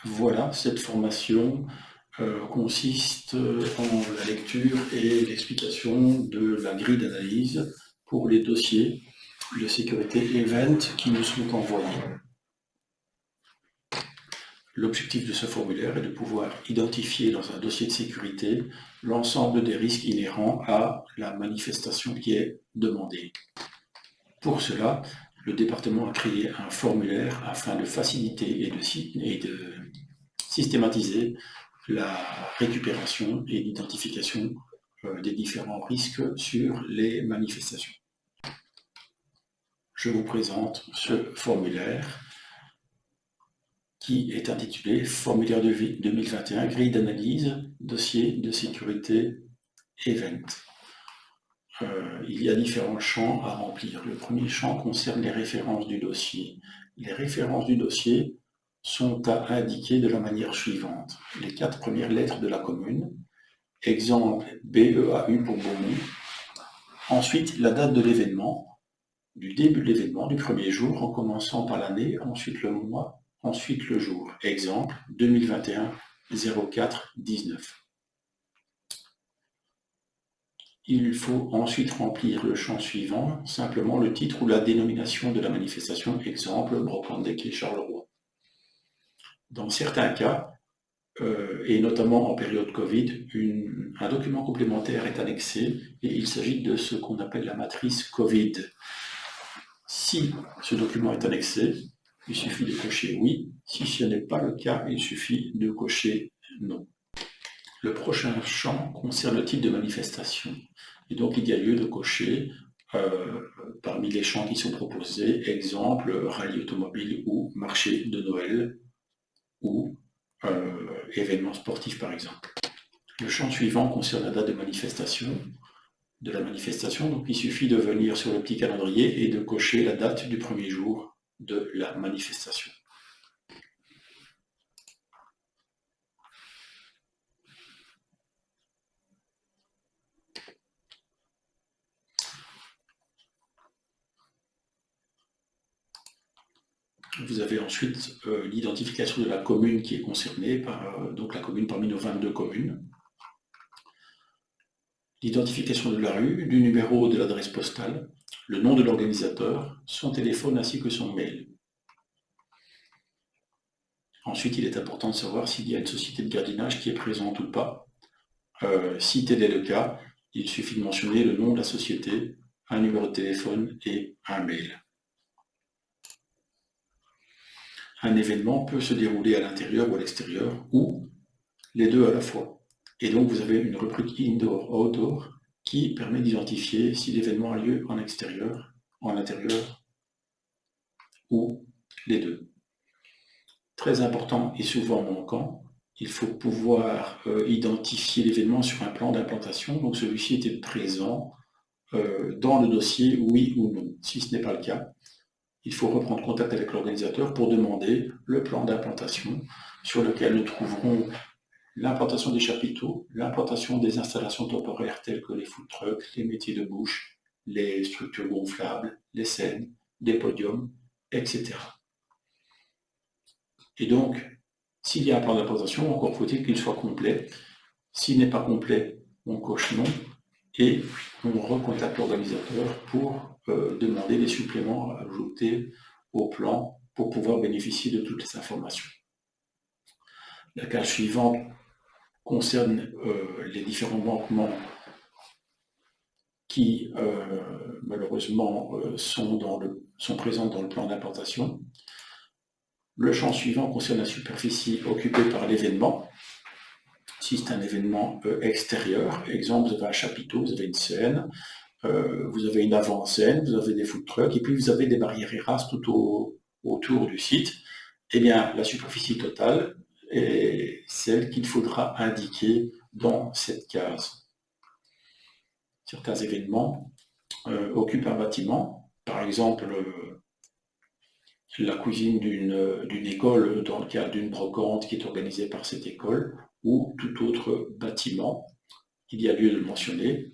Voilà, cette formation consiste en la lecture et l'explication de la grille d'analyse pour les dossiers de sécurité event qui nous sont envoyés. L'objectif de ce formulaire est de pouvoir identifier dans un dossier de sécurité l'ensemble des risques inhérents à la manifestation qui est demandée. Pour cela, le département a créé un formulaire afin de faciliter et de systématiser la récupération et l'identification des différents risques sur les manifestations. Je vous présente ce formulaire qui est intitulé Formulaire 2021, grille d'analyse, dossier de sécurité event. Il y a différents champs à remplir. Le premier champ concerne les références du dossier. Les références du dossier sont à indiquer de la manière suivante. Les 4 premières lettres de la commune, exemple BEAU pour Beaumont. Ensuite, la date de l'événement, du début de l'événement, du premier jour, en commençant par l'année, ensuite le mois, ensuite le jour. Exemple 2021 04 19. Il faut ensuite remplir le champ suivant, simplement le titre ou la dénomination de la manifestation, exemple Brocante des Quais Charleroi. Dans certains cas, et notamment en période Covid, un document complémentaire est annexé et il s'agit de ce qu'on appelle la matrice Covid. Si ce document est annexé, il suffit de cocher oui. Si ce n'est pas le cas, il suffit de cocher non. Le prochain champ concerne le type de manifestation. Et donc, il y a lieu de cocher parmi les champs qui sont proposés, exemple, rallye automobile ou marché de Noël ou événement sportif, par exemple. Le champ suivant concerne la date de la manifestation. Donc, il suffit de venir sur le petit calendrier et de cocher la date du premier jour de la manifestation. Vous avez ensuite l'identification de la commune qui est concernée, donc la commune parmi nos 22 communes. L'identification de la rue, du numéro de l'adresse postale, le nom de l'organisateur, son téléphone ainsi que son mail. Ensuite, il est important de savoir s'il y a une société de gardiennage qui est présente ou pas. Si tel est le cas, il suffit de mentionner le nom de la société, un numéro de téléphone et un mail. Un événement peut se dérouler à l'intérieur ou à l'extérieur, ou les deux à la fois. Et donc, vous avez une rubrique indoor-outdoor qui permet d'identifier si l'événement a lieu en extérieur, en intérieur, ou les deux. Très important et souvent manquant, il faut pouvoir identifier l'événement sur un plan d'implantation. Donc, celui-ci était présent dans le dossier, oui ou non. Si ce n'est pas le cas, il faut reprendre contact avec l'organisateur pour demander le plan d'implantation sur lequel nous trouverons l'implantation des chapiteaux, l'implantation des installations temporaires telles que les food trucks, les métiers de bouche, les structures gonflables, les scènes, des podiums, etc. Et donc, s'il y a un plan d'implantation, encore faut-il qu'il soit complet. S'il n'est pas complet, on coche non et on recontacte l'organisateur pour demander des suppléments à ajouter au plan pour pouvoir bénéficier de toutes les informations. La case suivante concerne les différents manquements qui malheureusement sont présents dans le plan d'implantation. Le champ suivant concerne la superficie occupée par l'événement. Si c'est un événement extérieur, exemple, vous avez un chapiteau, vous avez une scène, vous avez une avant-scène, vous avez des food trucks, et puis vous avez des barrières ERAS tout autour du site, eh bien, la superficie totale est celle qu'il faudra indiquer dans cette case. Certains événements occupent un bâtiment, par exemple la cuisine d'une école dans le cadre d'une brocante qui est organisée par cette école, ou tout autre bâtiment, il y a lieu de le mentionner.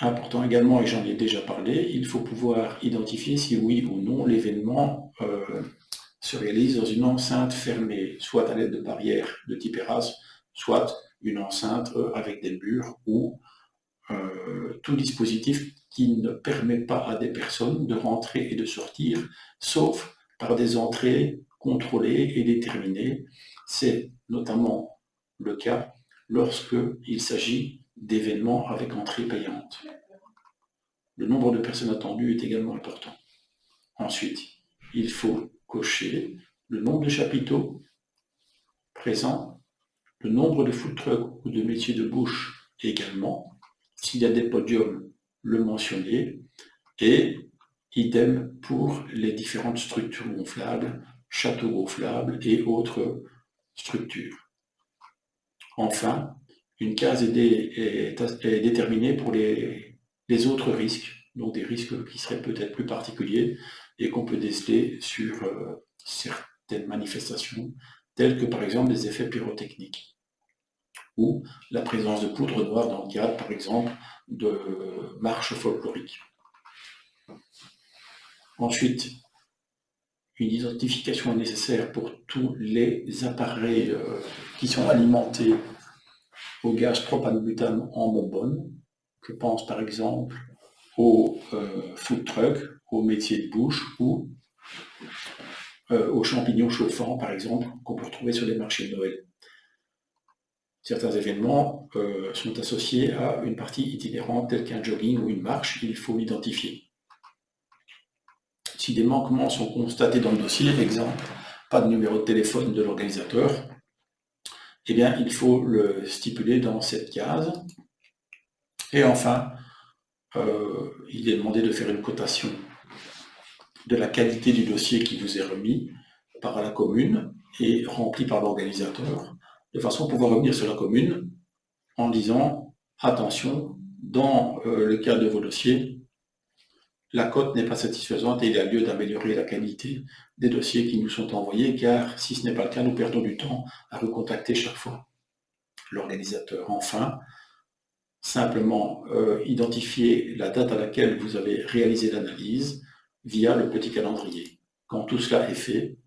Important également, et j'en ai déjà parlé, il faut pouvoir identifier si oui ou non l'événement se réalise dans une enceinte fermée, soit à l'aide de barrières de type ERAS, soit une enceinte avec des murs ou tout dispositif qui ne permet pas à des personnes de rentrer et de sortir, sauf par des entrées contrôlées et déterminées. C'est notamment le cas lorsqu'il s'agit d'événements avec entrée payante. Le nombre de personnes attendues est également important. Ensuite, il faut cocher le nombre de chapiteaux présents, le nombre de food trucks ou de métiers de bouche également, s'il y a des podiums, le mentionner, et idem pour les différentes structures gonflables, châteaux gonflables et autres structures. Enfin, une case est déterminée pour les autres risques, donc des risques qui seraient peut-être plus particuliers et qu'on peut déceler sur certaines manifestations, telles que par exemple des effets pyrotechniques ou la présence de poudre noire dans le cadre, par exemple, de marches folkloriques. Ensuite, une identification est nécessaire pour tous les appareils qui sont alimentés au gaz propanobutane en bonbonne. Je pense par exemple aux food trucks, aux métiers de bouche ou aux champignons chauffants, par exemple, qu'on peut retrouver sur les marchés de Noël. Certains événements sont associés à une partie itinérante telle qu'un jogging ou une marche, il faut l'identifier. Si des manquements sont constatés dans le dossier, exemple, pas de numéro de téléphone de l'organisateur, eh bien, il faut le stipuler dans cette case. Et enfin, il est demandé de faire une cotation de la qualité du dossier qui vous est remis par la commune et rempli par l'organisateur, de façon à pouvoir revenir sur la commune en disant « Attention, dans le cas de vos dossiers, la cote n'est pas satisfaisante et il y a lieu d'améliorer la qualité des dossiers qui nous sont envoyés, car si ce n'est pas le cas, nous perdons du temps à recontacter chaque fois l'organisateur. » Enfin, simplement identifier la date à laquelle vous avez réalisé l'analyse via le petit calendrier. Quand tout cela est fait,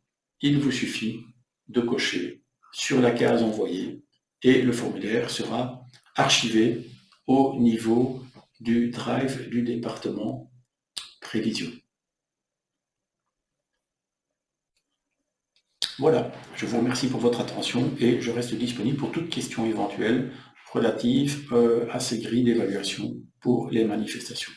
il vous suffit de cocher sur la case envoyée et le formulaire sera archivé au niveau du drive du département prévision. Voilà, je vous remercie pour votre attention et je reste disponible pour toute question éventuelle relative à ces grilles d'évaluation pour les manifestations.